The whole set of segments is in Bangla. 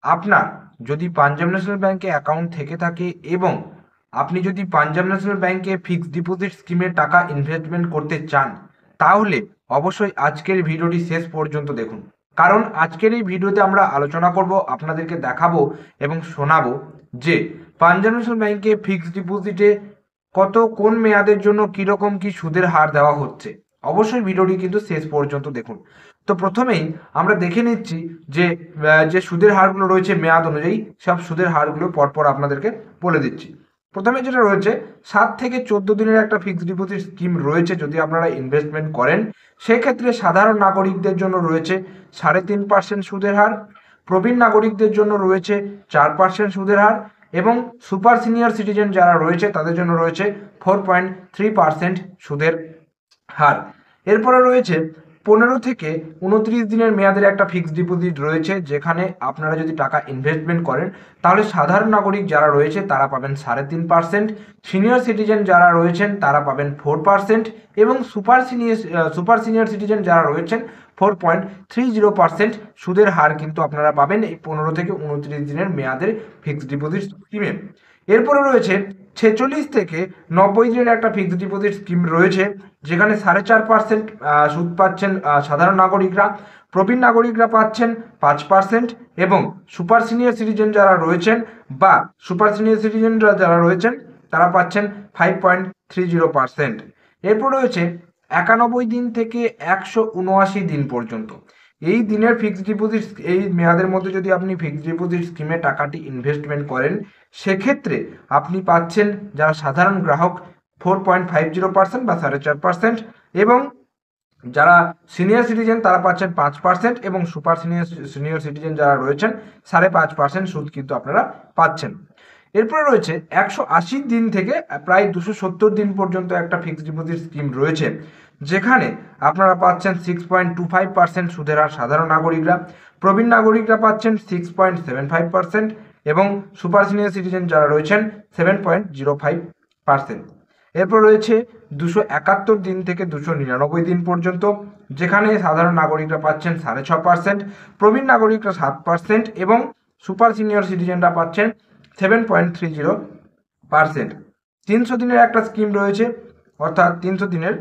আপনার যদি পাঞ্জাব ন্যাশনাল ব্যাংকে অ্যাকাউন্ট থেকে থাকে এবং আপনি যদি পাঞ্জাব ন্যাশনাল ব্যাংকে ফিক্সড ডিপোজিট স্কিমে টাকা ইনভেস্টমেন্ট করতে চান, তাহলে অবশ্যই আজকের ভিডিওটি শেষ পর্যন্ত দেখুন। কারণ আজকের এই ভিডিওতে আমরা আলোচনা করব, আপনাদেরকে দেখাবো এবং শোনাবো যে পাঞ্জাব ন্যাশনাল ব্যাংকে ফিক্সড ডিপোজিটে কোন মেয়াদের জন্য কিরকম কি সুদের হার দেওয়া হচ্ছে। অবশ্যই ভিডিওটি কিন্তু শেষ পর্যন্ত দেখুন। তো প্রথমেই আমরা দেখে নিচ্ছি যে যে সুদের হারগুলো রয়েছে মেয়াদ অনুযায়ী, সব সুদের হারগুলো পরপর আপনাদেরকে বলে দিচ্ছি। প্রথমে যেটা রয়েছে, 7 থেকে 14 দিনের একটা ফিক্সড ডিপোজিট স্কিম রয়েছে। যদি আপনারা ইনভেস্টমেন্ট করেন সেক্ষেত্রে সাধারণ নাগরিকদের জন্য রয়েছে 3.5% সুদের হার, প্রবীণ নাগরিকদের জন্য রয়েছে 4% সুদের হার এবং সুপার সিনিয়র সিটিজেন যারা রয়েছে তাদের জন্য রয়েছে 4.3% সুদের হার। এরপরে রয়েছে 15 থেকে 29 দিনের মেয়াদের একটা ফিক্সড ডিপোজিট রয়েছে, যেখানে আপনারা যদি টাকা ইনভেস্টমেন্ট করেন তাহলে সাধারণ নাগরিক যারা রয়েছে তারা পাবেন 3.5%, সিনিয়র সিটিজেন যারা রয়েছেন তারা পাবেন 4% এবং সুপার সিনিয়র সিটিজেন যারা রয়েছেন 4.30% সুদের হার কিন্তু আপনারা পাবেন এই 15 থেকে 29 দিনের মেয়াদের ফিক্সড ডিপোজিট স্কিমে। এরপরে রয়েছে 46 থেকে 90 দিনের একটা ফিক্সড ডিপোজিট স্কিম রয়েছে, যেখানে 4.5% সুদ পাচ্ছেন সাধারণ নাগরিকরা, প্রবীণ নাগরিকরা পাচ্ছেন 5% এবং সুপার সিনিয়র সিটিজেন যারা রয়েছেন যারা রয়েছেন তারা পাচ্ছেন 5.30%। এরপর রয়েছে 91 দিন থেকে 179 দিন পর্যন্ত। এই দিনের ফিক্সড ডিপোজিট, এই মেয়াদের মধ্যে যদি আপনি ফিক্সড ডিপোজিট স্কিমে টাকাটি ইনভেস্টমেন্ট করেন সেক্ষেত্রে আপনি পাচ্ছেন, যারা সাধারণ গ্রাহক, 4.50% বা 4.5% এবং যারা সিনিয়র সিটিজেন তারা পাচ্ছেন 5% এবং সুপার সিনিয়র সিটিজেন যারা রয়েছেন 5.5% সুদ কিন্তু আপনারা পাচ্ছেন। এরপরে রয়েছে 180 দিন থেকে প্রায় 270 দিন পর্যন্ত একটা ফিক্সড ডিপোজিট স্কিম রয়েছে, যেখানে আপনারা পাচ্ছেন 6.25% সুদের হার সাধারণ নাগরিকরা, প্রবীণ নাগরিকরা পাচ্ছেন 6.75% এবং সুপার সিনিয়র সিটিজেন যারা রয়েছেন 7.05%। এরপর রয়েছে 271 দিন থেকে 299 দিন পর্যন্ত, যেখানে সাধারণ নাগরিকরা পাচ্ছেন 6.5%, প্রবীণ নাগরিকরা 7% এবং সুপার সিনিয়র সিটিজেনরা পাচ্ছেন 7.30%। 300 দিনের একটা স্কিম রয়েছে, অর্থাৎ 300 দিনের,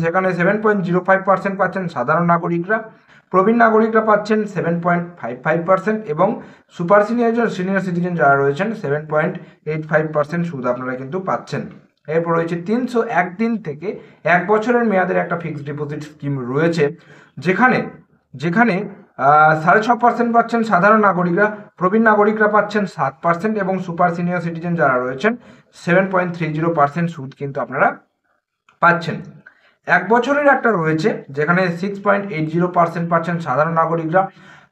সেখানে 7.05% পাচ্ছেন সাধারণ নাগরিকরা, প্রবীণ নাগরিকরা পাচ্ছেন 7.55% এবং সুপার সিনিয়র সিটিজেন যারা রয়েছেন 7.85% সুদ আপনারা কিন্তু পাচ্ছেন। এরপর রয়েছে 301 দিন থেকে 1 বছরের মেয়াদের একটা ফিক্সড ডিপোজিট স্কিম রয়েছে, যেখানে 6.5% পাচ্ছেন সাধারণ নাগরিকরা, প্রবীণ নাগরিকরা পাচ্ছেন 7% এবং সুপার সিনিয়র সিটিজেন যারা রয়েছেন 7.30% সুদ কিন্তু আপনারা পাচ্ছেন। 1 বছরের একটা রয়েছে, যেখানে 6.80% পাচ্ছেন সাধারণ নাগরিকরা,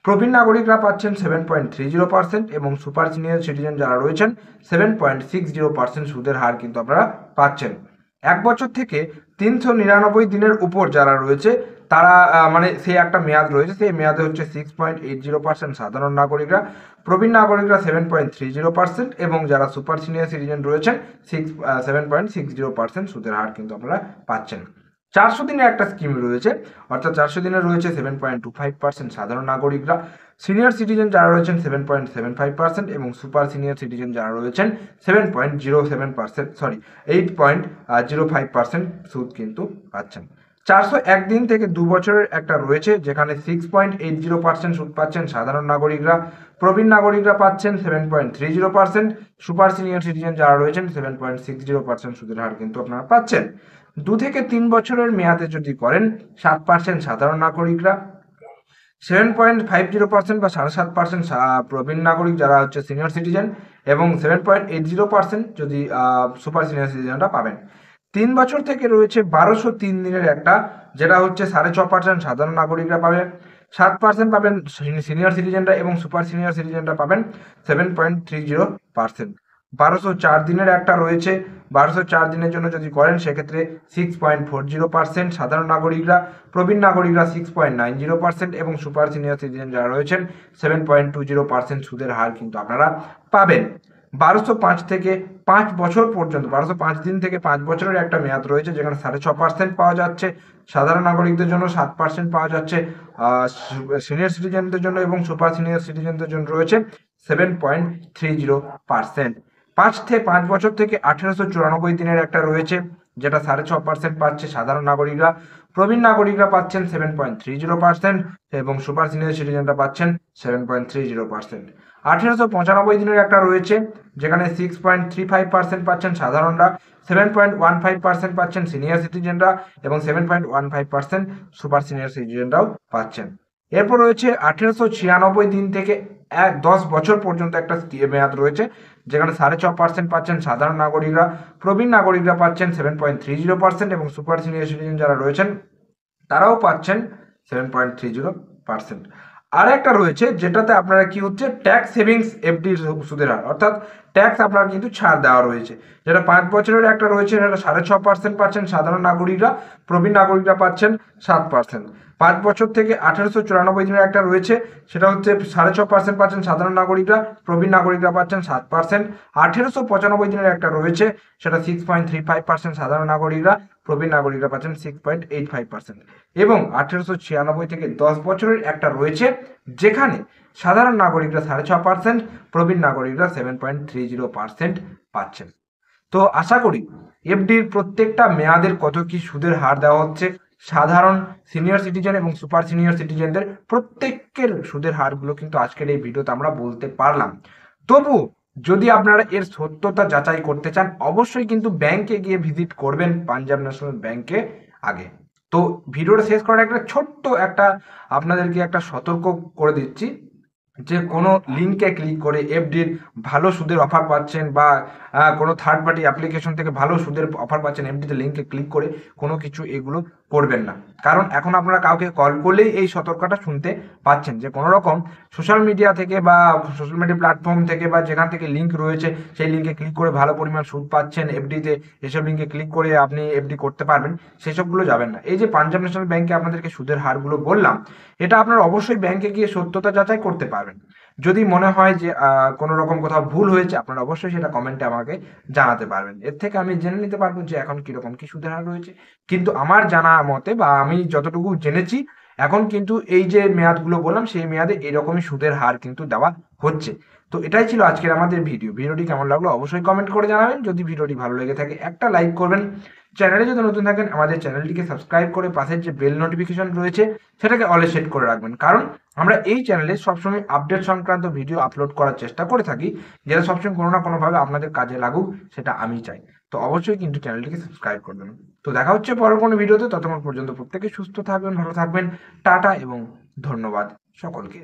প্রবীণ নাগরিকরা পাচ্ছেন 7.30% এবং সুপার সিনিয়র সিটিজেন যারা রয়েছেন 7.60% সুদের হার কিন্তু আপনারা পাচ্ছেন। 1 বছর থেকে 399 দিনের উপর যারা রয়েছে তারা মানে সেই একটা মেয়াদ রয়েছে, সেই মেয়াদে হচ্ছে 6.80% সাধারণ নাগরিকরা, প্রবীণ নাগরিকরা 7.30% এবং যারা সুপার সিনিয়র সিটিজেন রয়েছেন 7.60% সুদের হার কিন্তু আপনারা পাচ্ছেন। 400 দিনের একটা স্কিম রয়েছে, অর্থাৎ 400 দিনের রয়েছে 7.25% সাধারণ নাগরিকরা, সিনিয়র সিটিজেন যারা রয়েছেন 7.75% এবং সুপার সিনিয়র সিটিজেন যারা রয়েছেন 8.05% সুদ কিন্তু পাচ্ছেন। 401 দিন থেকে 2 বছরের একটা রয়েছে, যেখানে 6.80% সুদ পাচ্ছেন সাধারণ নাগরিকরা, প্রবীণ নাগরিকরা পাচ্ছেন 7.30%, সুপার সিনিয়র সিটিজেন যারা রয়েছেন 7.60% সুদের হার কিন্তু আপনারা পাচ্ছেন। 2 থেকে 3 বছরের মেয়াদে যদি করেন 7% সাধারণ নাগরিকরা, 7.50% বা 7.5% প্রবীণ নাগরিক যারা হচ্ছে সিনিয়র সিটিজেন এবং 7.80% যদি সুপার সিনিয়র সিটিজেনরা পাবেন। 3 বছর থেকে রয়েছে 1203 দিনের একটা, যেটা হচ্ছে 6.5% সাধারণ নাগরিকরা পাবে, 7% পাবেন সিনিয়র সিটিজেনরা এবং সুপার সিনিয়র সিটিজেনরা পাবেন 7.30%। 1204 দিনের একটা রয়েছে, 1204 দিনের জন্য যদি করেন সেক্ষেত্রে 6.40% সাধারণ নাগরিকরা, প্রবীণ নাগরিকরা 6.90% এবং সুপার সিনিয়র সিটিজেন যারা রয়েছেন 7.20% সুদের হার কিন্তু আপনারা পাবেন। 1205 থেকে 5 বছর পর্যন্ত, 1205 দিন থেকে 5 বছরের একটা মেয়াদ রয়েছে, যেখানে 6.5% পাওয়া যাচ্ছে সাধারণ নাগরিকদের জন্য, 7% পাওয়া যাচ্ছে সিনিয়র সিটিজেনদের জন্য এবং সুপার সিনিয়র সিটিজেনদের জন্য রয়েছে 7.30%। 5 বছর থেকে 1894 দিনের একটা রয়েছে, যেটা 6.5% পাচ্ছে সাধারণ নাগরিকরা। প্রবীণ নাগরিকরা পাচ্ছেন 7.30% এবং সুপার সিনিয়র সিটিজেনরা পাচ্ছেন 7.30%। 1895 দিনের একটা রয়েছে, যেখানে 6.35% পাচ্ছেন সাধারণরা, 7.15% পাচ্ছেন সিনিয়র সিটিজেনরা এবং 7.15% সুপার সিনিয়র সিটিজেনরাও পাচ্ছেন। এরপর রয়েছে 1896 দিন থেকে 10 বছর পর্যন্ত একটা মেয়াদ রয়েছে, যেখানে 6.5% পাচ্ছেন সাধারণ নাগরিকরা, প্রবীণ নাগরিকরা পাচ্ছেন 7.30% এবং সুপার সিনিয়র সিটিজেন যারা রয়েছেন তারাও পাচ্ছেন 7.30%। আর একটা রয়েছে যেটাতে আপনারা কি হচ্ছে ট্যাক্স সেভিংস এফডি সুদের হার, অর্থাৎ ট্যাক্স আপনার কিন্তু ছাড় দেওয়া রয়েছে, যেটা 5 বছরের একটা রয়েছে, সেটা 6.5% পাচ্ছেন সাধারণ নাগরিকরা, প্রবীণ নাগরিকরা পাচ্ছেন 7%। 5 বছর থেকে 1894 দিনের একটা রয়েছে, সেটা হচ্ছে 6.5% পাচ্ছেন সাধারণ নাগরিকরা, প্রবীণ নাগরিকরা পাচ্ছেন 7%। 1895 দিনের একটা রয়েছে, সেটা 6.35% সাধারণ নাগরিকরা, প্রবীণ নাগরিকরা পাচ্ছেন 6.85%। এবং 1896 থেকে 10 বছরের একটা রয়েছে, যেখানে সাধারণ নাগরিকরা 6.5%, প্রবীণ নাগরিকরা 7.30% পাচ্ছেন। তো আশা করি এফডির প্রত্যেকটা মেয়াদের কত কি সুদের হার দেওয়া হচ্ছে, সাধারণ, সিনিয়র সিটিজেন এবং সুপার সিনিয়র সিটিজেনদের প্রত্যেকের সুদের হারগুলো কিন্তু আজকের এই ভিডিওতে আমরা বলতে পারলাম। তবু যদি আপনারা এর সত্যতা যাচাই করতে চান, অবশ্যই কিন্তু ব্যাংকে গিয়ে ভিজিট করবেন, পাঞ্জাব ন্যাশনাল ব্যাংকে আগে। তো ভিডিওটা শেষ করার একটা ছোট্ট একটা আপনাদেরকে একটা সতর্ক করে দিচ্ছি, যে কোনো লিঙ্কে ক্লিক করে এফডির ভালো সুদের অফার পাচ্ছেন বা কোনো থার্ড পার্টি অ্যাপ্লিকেশন থেকে ভালো সুদের অফার পাচ্ছেন, এফডিতে লিঙ্কে ক্লিক করে কোনো কিছু এগুলো করবেন না। কারণ এখন আপনারা কাউকে কল করলেই এই সতর্কতা শুনতে পাচ্ছেন, যে কোনো রকম সোশ্যাল মিডিয়া থেকে বা সোশ্যাল মিডিয়া প্ল্যাটফর্ম থেকে বা যেখান থেকে লিঙ্ক রয়েছে সেই লিঙ্কে ক্লিক করে ভালো পরিমাণ সুদ পাচ্ছেন এফডিতে, এসব লিঙ্কে ক্লিক করে আপনি এফডি করতে পারবেন, সেসবগুলো যাবেন না। এই যে পাঞ্জাব ন্যাশনাল ব্যাংকে আপনাদেরকে সুদের হারগুলো বললাম, এটা আপনারা অবশ্যই ব্যাংকে গিয়ে সত্যতা যাচাই করতে পারবেন। যদি মনে হয় যে কোনো রকম কোথাও ভুল হয়েছে, আপনারা অবশ্যই সেটা কমেন্টে আমাকে জানাতে পারবেন। এর থেকে আমি জেনে নিতে পারবো যে এখন কিরকম কি সুদের হার রয়েছে। কিন্তু আমার জানা মতে বা আমি যতটুকু জেনেছি, এখন কিন্তু এই যে মেয়াদগুলো বললাম সেই মেয়াদে এরকমই সুদের হার কিন্তু দেওয়া হচ্ছে। তো এটাই ছিল আজকের আমাদের ভিডিওটি কেমন লাগলো অবশ্যই কমেন্ট করে জানাবেন। যদি ভিডিওটি ভালো লেগে থাকে একটা লাইক করবেন। চ্যানেলে যদি নতুন থাকেন আমাদের চ্যানেলটিকে সাবস্ক্রাইব করে পাশের যে বেল নোটিফিকেশন রয়েছে সেটাকে অলে সেট করে রাখবেন, কারণ আমরা এই চ্যানেলে সবসময় আপডেট সংক্রান্ত ভিডিও আপলোড করার চেষ্টা করে থাকি, যেটা সবসময় কোনো না কোনোভাবে আপনাদের কাজে লাগুক, সেটা আমি চাই। তো অবশ্যই কিন্তু চ্যানেলটিকে সাবস্ক্রাইব করবেন। তো দেখা হচ্ছে পরের কোনো ভিডিওতে, ততক্ষণ পর্যন্ত প্রত্যেকে সুস্থ থাকবেন, ভালো থাকবেন। টাটা এবং ধন্যবাদ সকলকে।